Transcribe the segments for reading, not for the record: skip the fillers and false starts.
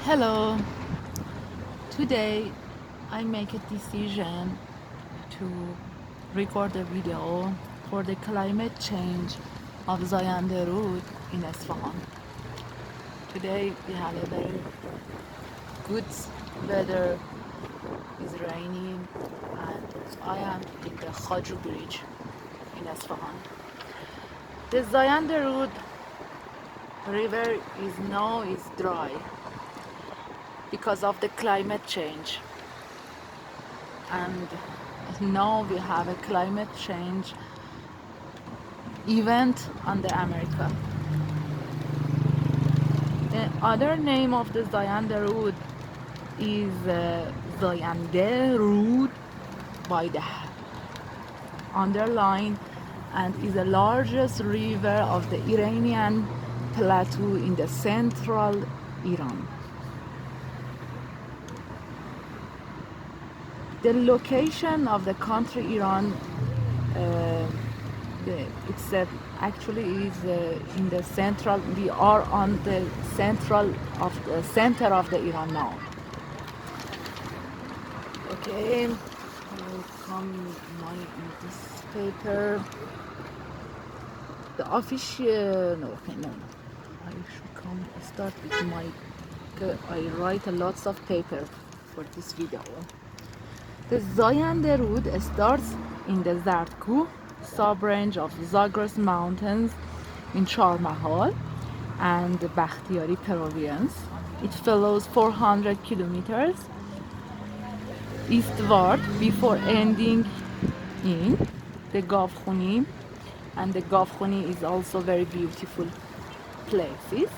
Hello. Today I make a decision to record a video for the climate change of Zayanderud in Esfahan. Today we have a very good weather, it's raining, and I am in the Khaju bridge in Esfahan. The Zayanderud river is dry because of the climate change, and now we have a climate change event on the America. The other name of the Zayanderud is Zayandeh-rud by the underline, and is the largest river of the Iranian plateau in the central Iran. The location of the country Iran, actually is in the central. We are on the center of the Iran now. Okay, I will come in this paper. The official no. I should come start with my. I write lots of paper for this video. The Zayanderud starts in the Zard-Kuh subrange of Zagros Mountains in Chaharmahal and Bakhtiari Province. It follows 400 kilometers eastward before ending in the Gavkhouni, and the Gavkhouni is also very beautiful places.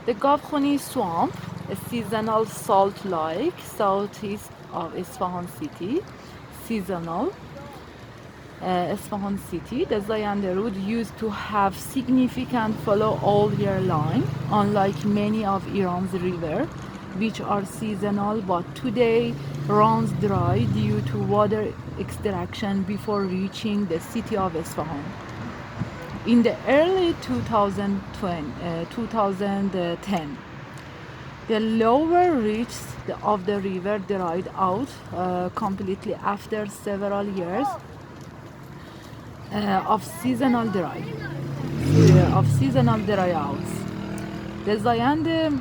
The Gavkhouni swamp, a seasonal salt lake southeast of Esfahan city, Esfahan city. The Zayanderud used to have significant flow all year long, unlike many of Iran's rivers, which are seasonal but today runs dry due to water extraction before reaching the city of Esfahan. In the early 2010, the lower reaches of the river dried out completely after several years of seasonal dryouts. The Zayandeh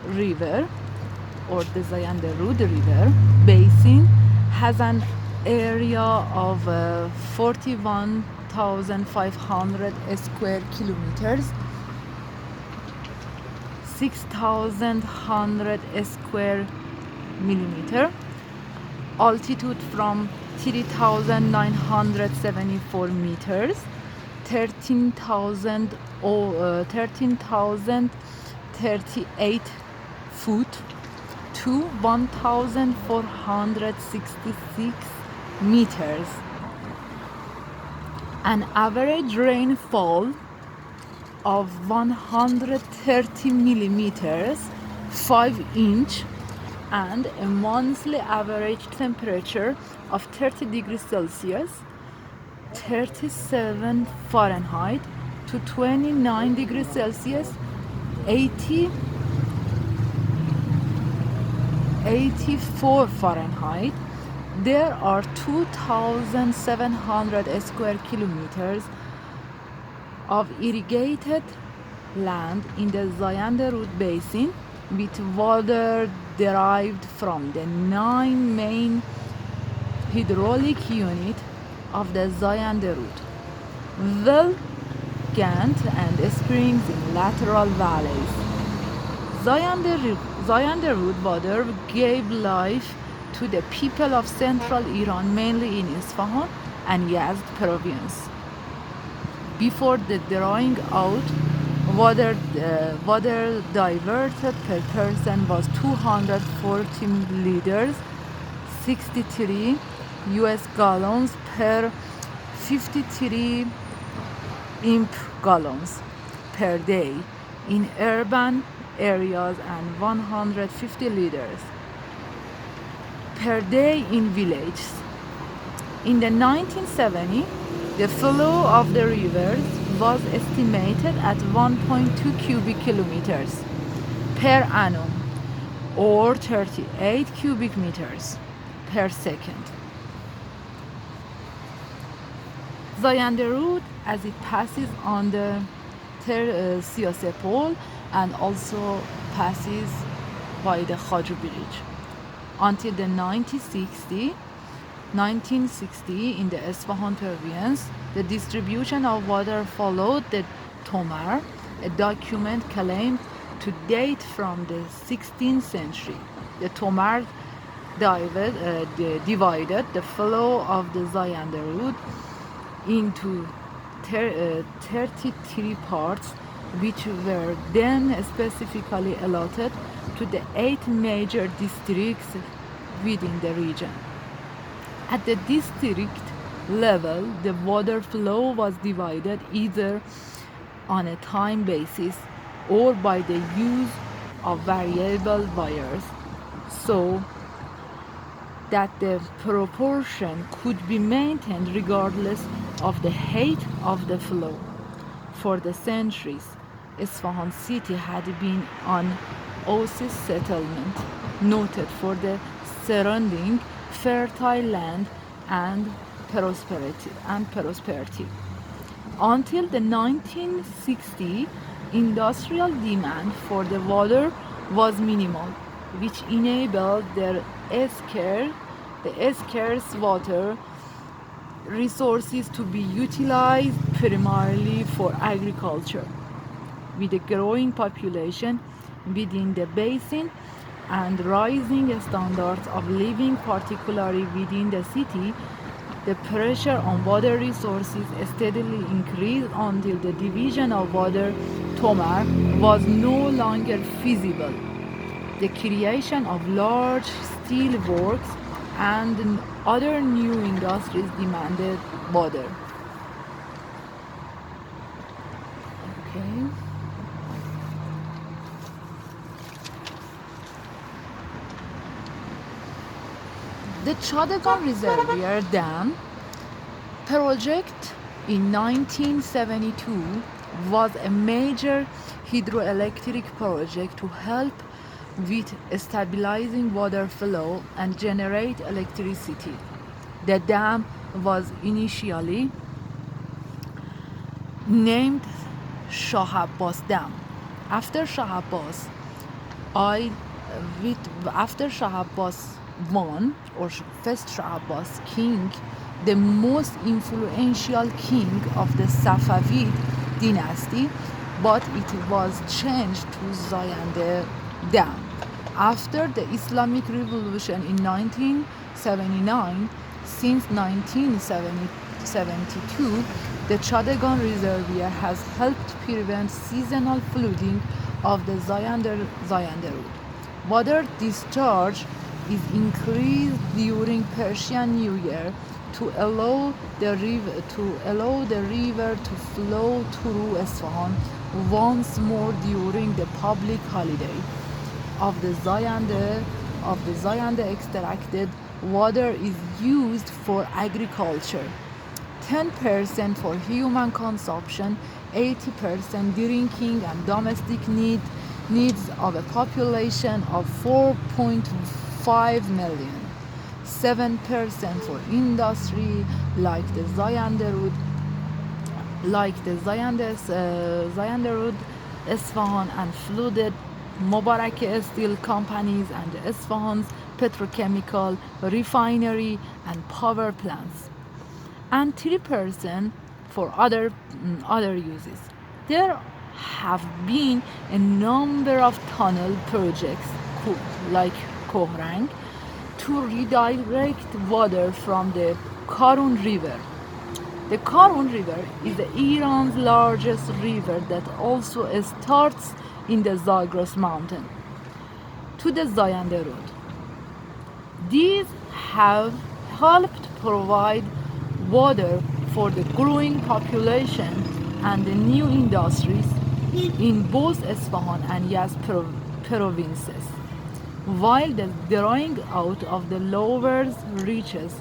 River or the Zayandeh-rud River basin has an area of 41,500 square kilometers, 6,100 square millimeter, altitude from 3,974 meters, 13,038 foot to 1,466 meters. An average rainfall of 130 millimeters, 5 inch, and a monthly average temperature of 30 degrees Celsius, 37 Fahrenheit to 29 degrees Celsius, 84 Fahrenheit. There are 2,700 square kilometers of irrigated land in the Zayandeh-rud basin, with water derived from the 9 main hydraulic units of the Zayandeh-rud, well Gant and springs in lateral valleys. Zayandeh-rud water gave life to the people of central Iran, mainly in Isfahan and Yazd province. Before the drying out, water diverted per person was 240 liters, 63 US gallons per 53 imp gallons per day in urban areas, and 150 liters per day in villages. In the 1970s, the flow of the rivers was estimated at 1.2 cubic kilometers per annum, or 38 cubic meters per second. Zayanderud, as it passes on the Siyase Pole and also passes by the Khaju Bridge. Until the 1960 in the Esfahan province, the distribution of water followed the Tomar, a document claimed to date from the 16th century. The Tomar divided the flow of the Zayanderud into 33 parts, which were then specifically allotted to the 8 major districts within the region. At the district level, the water flow was divided either on a time basis or by the use of variable wires, so that the proportion could be maintained regardless of the height of the flow. For the centuries, Isfahan city had been an oasis settlement, noted for the surrounding fertile land and prosperity. Until the 1960s, industrial demand for the water was minimal, which enabled the scarce water resources to be utilized primarily for agriculture. With a growing population within the basin and rising standards of living, particularly within the city, the pressure on water resources steadily increased until the division of water Tomar was no longer feasible. The creation of large steel works and other new industries demanded water. Okay. The Chaharmahal Reservoir Dam project in 1972 was a major hydroelectric project to help with stabilizing water flow and generate electricity. The dam was initially named Shah Abbas Dam after Shah Abbas I or first Shah Abbas king, the most influential king of the Safavid dynasty, but it was changed to Zayandeh Dam. After the Islamic Revolution in 1979, since 1972, the Chaharmahal Reservoir has helped prevent seasonal flooding of the Zayanderud. Water discharge is increased during Persian New Year to allow the river to flow through Esfahan once more during the public holiday of the Zayandeh. Extracted water is used for agriculture, 10% for human consumption, 80% drinking and domestic needs of a population of 4.5 million, 7% for industry like the Zayandeh-rud, Zayandeh-rud, Esfahan and flooded Mubarak steel companies and Esfahan's petrochemical refinery and power plants, and 3% for other uses. There have been a number of tunnel projects like Koohrang to redirect water from the Koohrang River. The Koohrang River is Iran's largest river that also starts in the Zagros Mountains to the Zayandeh-rud. These have helped provide water for the growing population and the new industries in both Isfahan and Yazd provinces, while the drying out of the lower reaches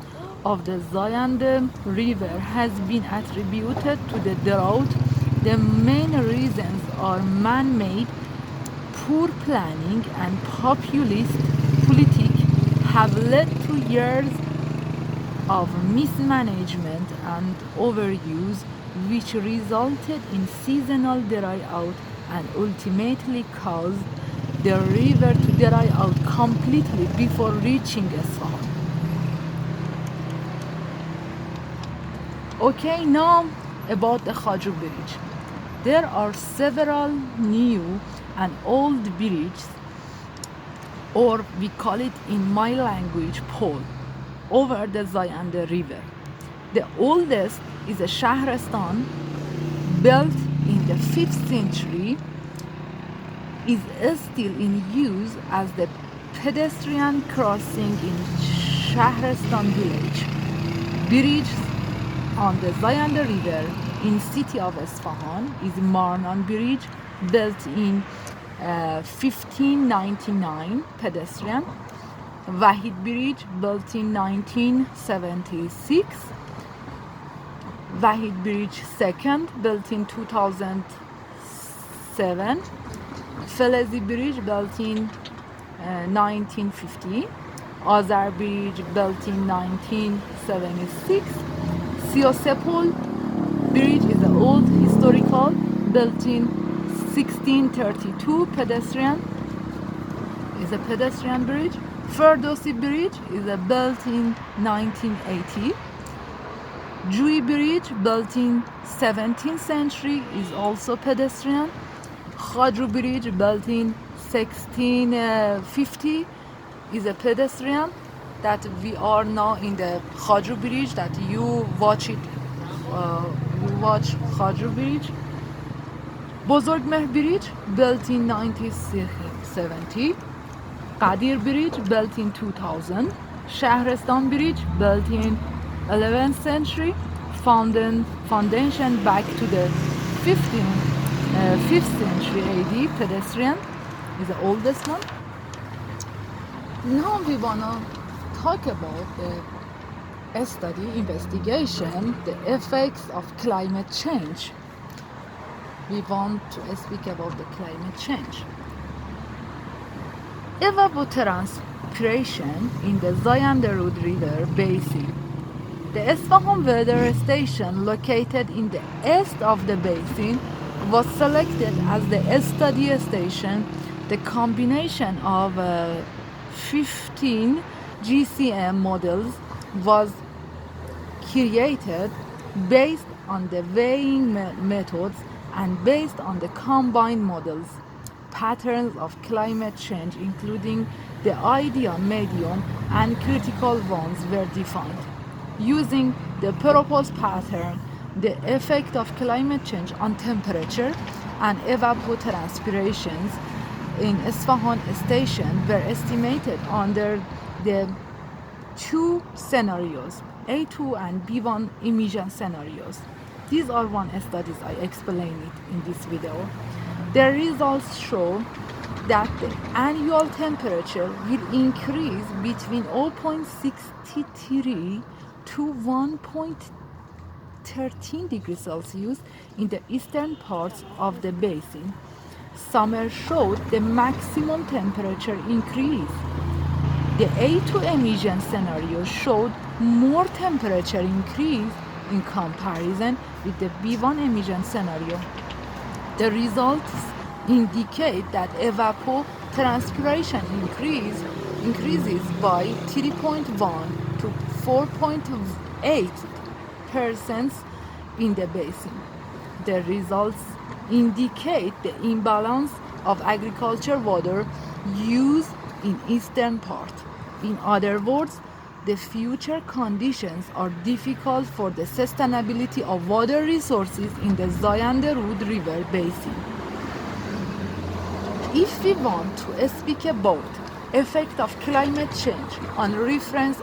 of the Zayandeh River has been attributed to the drought. The main reasons are man-made, poor planning and populist politics have led to years of mismanagement and overuse, which resulted in seasonal dry out and ultimately caused the river to dry out completely before reaching Esfahan. Okay, now about the Zagros Bridge. There are several new and old bridges, or we call it in my language pole, over the Zayandeh River. The oldest is a Shahristan, built in the 5th century, is still in use as the pedestrian crossing in Shahristan village. Bridge on the Zayandeh River in city of Esfahan is Marnan Bridge, built in 1599, pedestrian. Wahid Bridge, built in 1976. Wahid Bridge second, built in 2007. Felezi Bridge, built in 1950. Azar Bridge, built in 1976. Siosepol Bridge is an old historical, built in 1632, pedestrian. Is a pedestrian bridge. Ferdowsi Bridge is built in 1980. Jui Bridge, built in 17th century, is also pedestrian. Zagros Bridge, built in 1650, is a pedestrian. That we are now in the Zagros Bridge, that you watch it. You watch Zagros Bridge. Bozorgmeh Bridge, built in 1970. Qadir Bridge, built in 2000. Shahristan Bridge, built in 11th century. Foundation back to the 5th century AD. Pedestrian is the oldest one. Now we wanna talk about the study, investigation, the effects of climate change. We want to speak about the climate change. Evapotranspiration in the Zayandeh-rud River basin. The Esfahan weather station, located in the east of the basin, was selected as the study station. The combination of 15 GCM models was created based on the weighing methods and based on the combined models. Patterns of climate change, including the ideal, medium, and critical ones, were defined. Using the proposed pattern, the effect of climate change on temperature and evapotranspirations in Esfahan station were estimated under the two scenarios, A2 and B1 emission scenarios. These are one studies, I explain it in this video. The results show that the annual temperature will increase between 0.63 to 1.13 degrees Celsius in the eastern parts of the basin. Summer showed the maximum temperature increase. The A2 emission scenario showed more temperature increase in comparison with the B1 emission scenario. The results indicate that evapotranspiration increases by 3.1 to 4.8% in the basin. The results indicate the imbalance of agriculture water use in eastern part. In other words, the future conditions are difficult for the sustainability of water resources in the Zayandeh-rud River basin. If we want to speak about effect of climate change on reference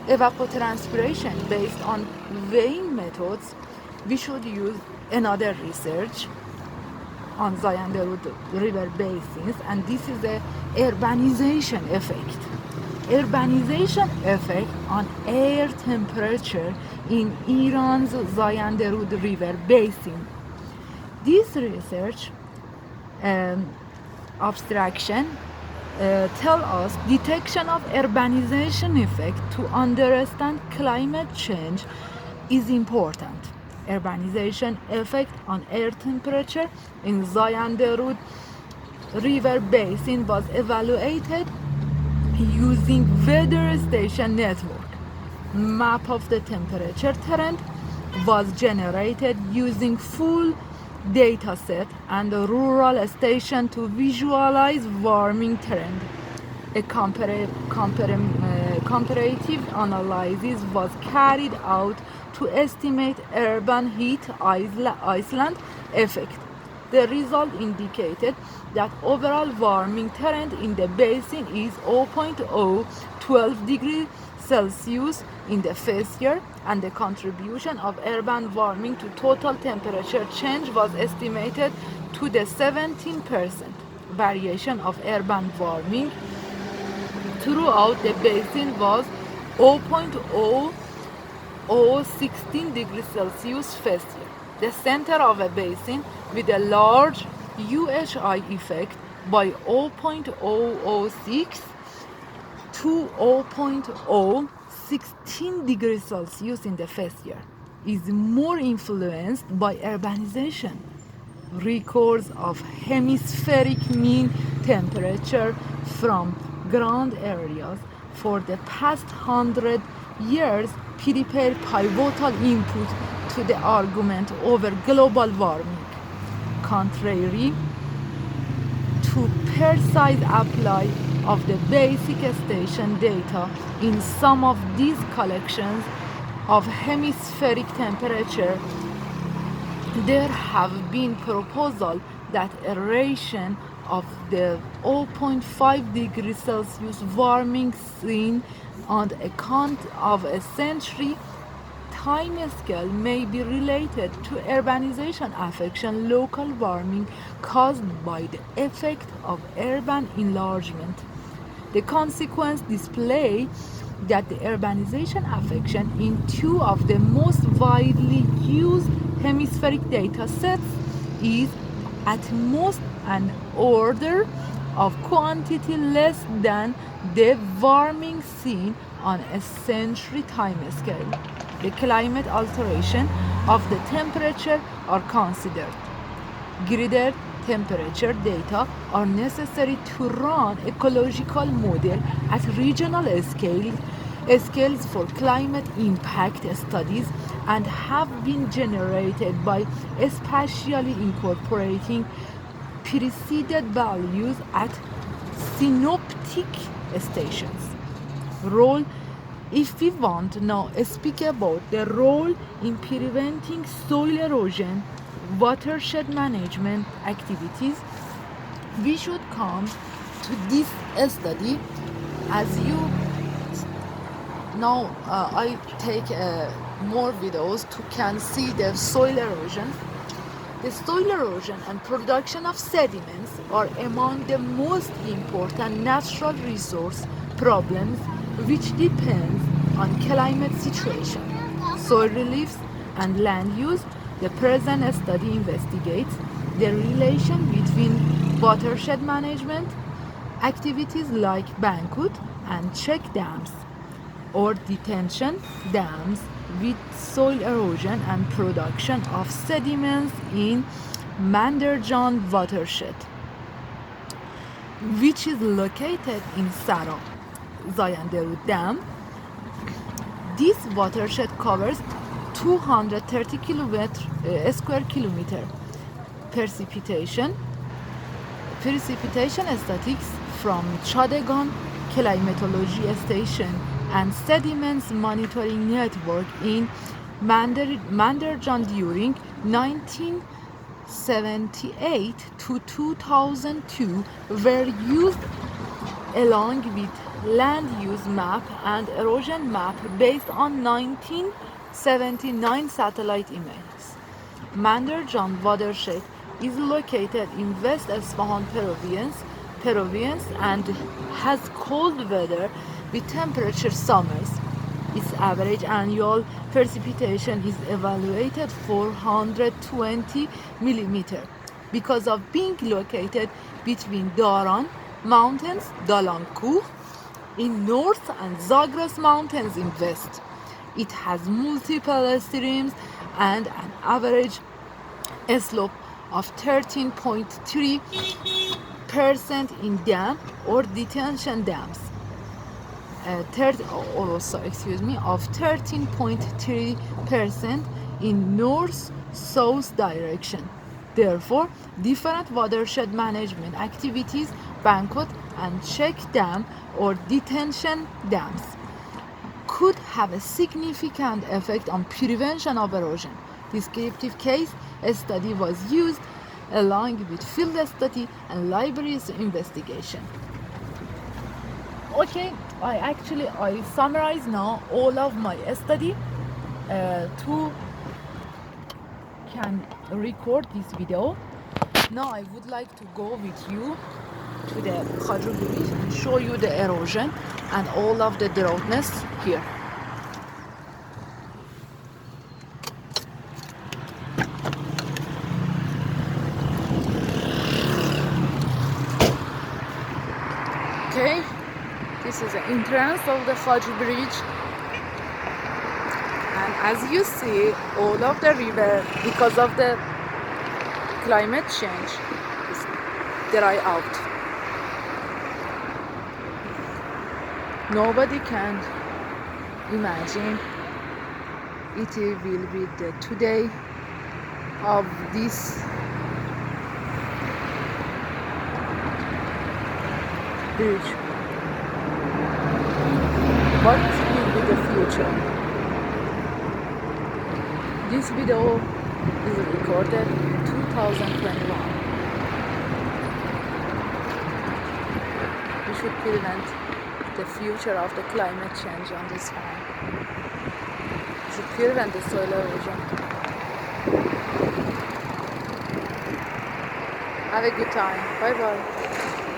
evapotranspiration based on weighing methods, we should use another research on Zayandeh-rud River basins, and this is the urbanization effect. Urbanization effect on air temperature in Iran's Zayandeh-rud River basin. This research abstraction tell us detection of urbanization effect to understand climate change is important. Urbanization effect on air temperature in Zayandeh-rud River basin was evaluated using weather station network. Map of the temperature trend was generated using full data set and a rural station to visualize warming trend. A comparative analysis was carried out to estimate urban heat island effect. The result indicated that overall warming trend in the basin is 0.012 degrees Celsius in the first year, and the contribution of urban warming to total temperature change was estimated to the 17%. Variation of urban warming throughout the basin was 0.0016 degrees Celsius first year. The center of a basin with a large UHI effect by 0.006 to 0.016 degrees Celsius in the first year is more influenced by urbanization. Records of hemispheric mean temperature from ground areas for the past 100 years prepare pivotal input to the argument over global warming. Contrary to precise apply of the basic station data in some of these collections of hemispheric temperature, there have been proposals that a ration of the 0.5 degrees Celsius warming seen on account of a century time scale may be related to urbanization affection local warming caused by the effect of urban enlargement. The consequence display that the urbanization affection in two of the most widely used hemispheric data sets is at most an order of quantity less than the warming seen on a century time scale. The climate alteration of the temperature are considered. Greater temperature data are necessary to run ecological model at regional scales for climate impact studies and have been generated by spatially incorporating preceded values at synoptic stations. If we want to now speak about the role in preventing soil erosion, watershed management activities, we should come to this study. As you now, I take more videos to can see the soil erosion. The soil erosion and production of sediments are among the most important natural resource problems which depends on climate situation, soil reliefs and land use. The present study investigates the relation between watershed management activities like banquet and check dams or detention dams with soil erosion and production of sediments in Manderjan watershed, which is located in Zayandeh Dam. This watershed covers 230 square kilometer. Precipitation statistics from Chadegan Climatology Station and sediments monitoring network in Manderjan during 1978 to 2002 were used along with land use map and erosion map based on 1979 satellite images. Manderjan watershed is located in West Esfahan province and has cold weather with temperature summers. Its average annual precipitation is evaluated 420 millimetres. because of being located between Daran Mountains, Zard-Kuh in north and Zagros Mountains in west. It has multiple streams and an average slope of 13.3% in dam or detention dams. Of 13.3% in north-south direction. Therefore, different watershed management activities, banquet and check dam or detention dams, could have a significant effect on prevention of erosion. Descriptive case study was used along with field study and libraries investigation. Okay, I summarize now all of my study to can record this video. Now I would like to go with you to the Koohrang Bridge and show you the erosion and all of the droughtiness here. Okay, this is the entrance of the Koohrang Bridge, and as you see, all of the river, because of the climate change, is dry out. Nobody can imagine it will be the today of this bridge. What will be the future? This video is recorded in 2021. We should prevent the future of the climate change on this farm. We should prevent the soil erosion. Have a good time. Bye bye.